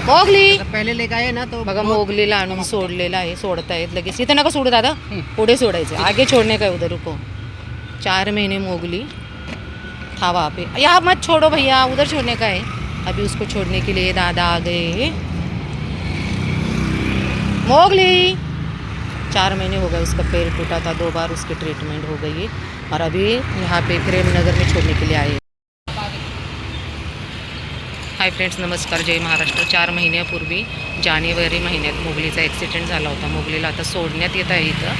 Mowgli पहिले लेकर आए ना तो बघा मोगलीला आणून सोडलेला आहे, सोडतायत लगेच. इथं नका सोडू दादा, पुढे सोडायचं, आगे छोड़ने का है उधर, रुको. 4 महीने मोगली था वहाँ पे. यहाँ मत छोड़ो भैया, उधर छोड़ने का है. अभी उसको छोड़ने के लिए दादा आ गए. मोगली 4 महीने हो गए, उसका पैर टूटा था, 2 बार उसकी ट्रीटमेंट हो गई है और अभी यहाँ पे प्रेम नगर में छोड़ने के लिए आए. हाय फ्रेंड्स, नमस्कार, जय महाराष्ट्र. 4 महिन्यापूर्वी जानेवारी महिन्यात मोगलीचा ॲक्सिडेंट झाला होता. मोगलीला आता सोडण्यात येत आहे. इथं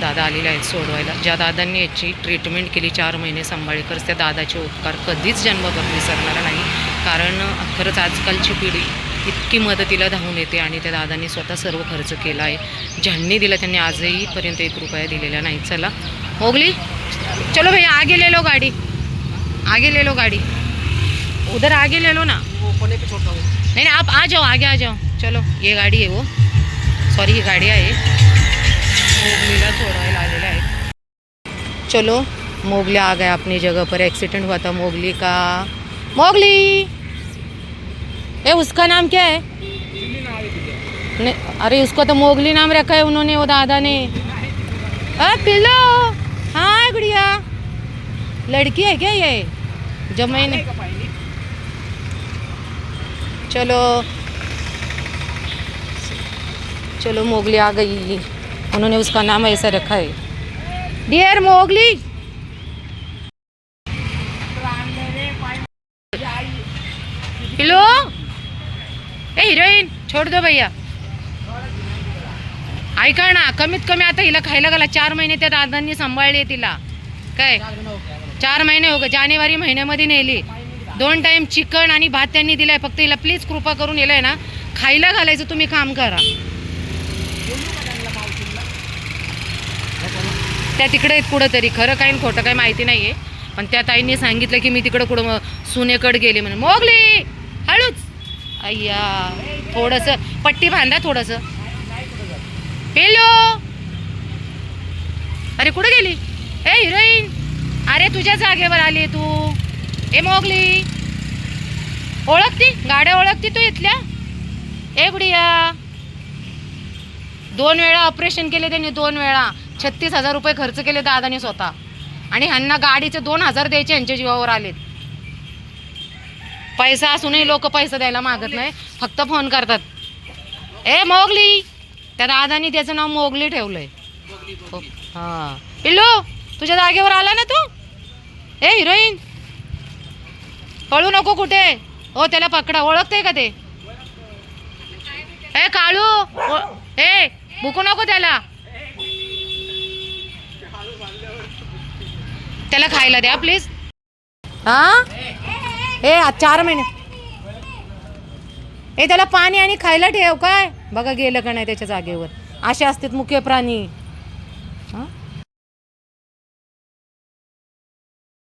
दादा आलेले आहेत सोडवायला. ज्या दादांनी याची ट्रीटमेंट केली 4 महिने सांभाळेकरच, त्या दादाचे उपकार कधीच जन्मभर विसरणार नाही. कारण खरंच आजकालची पिढी इतकी मदतीला धावून येते आणि त्या दादांनी स्वतः सर्व खर्च केला आहे. ज्यांनी दिला त्यांनी आजही पर्यंत 1 रुपया दिलेला नाही. चला मोगली, चलो भैया आगे ले लो गाड़ी, आगे ले लो गाड़ी, उधर आगे ले लो ना. वो कोने पे छोड़ता हूँ. नहीं नहीं, आप आ जाओ, आगे आ जाओ. चलो, ये गाड़ी है वो, सॉरी ही गाड़ी आहे. मोगलीला छोड़वायला आलेला आहे. चलो, मोगली आ गया अपनी जगह पर. एक्सीडेंट हुआ था मोगली का. मोगली, ए उसका नाम क्या है? नहीं, अरे उसको तो मोगली नाम रखा है उन्होंने, वो दादा ने. पिल्लो, हाँ गुड़िया, लड़की है क्या ये? जब मैंने, चलो चलो मोगली आ गई. उन्होंने उसका नाम ऐसा रखा है, डियर मोगली. पिलो, ए हिरोईन छोड़ दो भैया. ऐका ना, कमीत कमी आता हिला खायला घाला. 4 महिने त्या दादांनी सांभाळली तिला. काय 4 महिने हो गए. जानेवारी महिन्यामध्ये नेली. 2 टाइम चिकन आणि भात त्यांनी दिलाय. फक्त हिला प्लीज कृपा करून येलाय ना खायला घालायचं तुम्ही काम करा. त्या तिकडे आहेत कुठंतरी, खरं काय आणि खोटं काय माहिती नाही आहे, पण त्या ताईंनी सांगितलं की मी तिकडं कुठं सुनेकडे गेले म्हणून. मोगली हळूच, अय्या थोडंसं पट्टी बांधा थोडंसं. पेलो, अरे कुठं गेली? ए हिरोईन, अरे तुझ्या जागेवर आली तू. ए मोगली, ओळखती गाड्या, ओळखती तू इथल्या? ए गुडिया, 2 वेळा ऑपरेशन केले त्यांनी, 2 वेळा 36,000 रुपये खर्च केले दादाने स्वतः. आणि ह्यांना गाडीचे 2,000 द्यायचे, यांच्या जीवावर आलेत. पैसा असूनही लोक पैसा द्यायला मागत नाही, फक्त फोन करतात. ए मोगली, त्या दादानी त्याचं नाव मोगली ठेवलंय. हां पिल्लू, तुझ्या जागेवर आला ना तू. ए हिरोईन, पळू नको कुठे. हो त्याला पकडा, ओळखते का ते? ए काळू, ए भुकू नको त्याला. त्याला खायला द्या प्लीज. हा ए 4 महिने, ए त्याला पाणी आणि खायला ठेव. काय बघा गेलं का नाही त्याच्या जागेवर. असे असतात मुख्य प्राणी. हां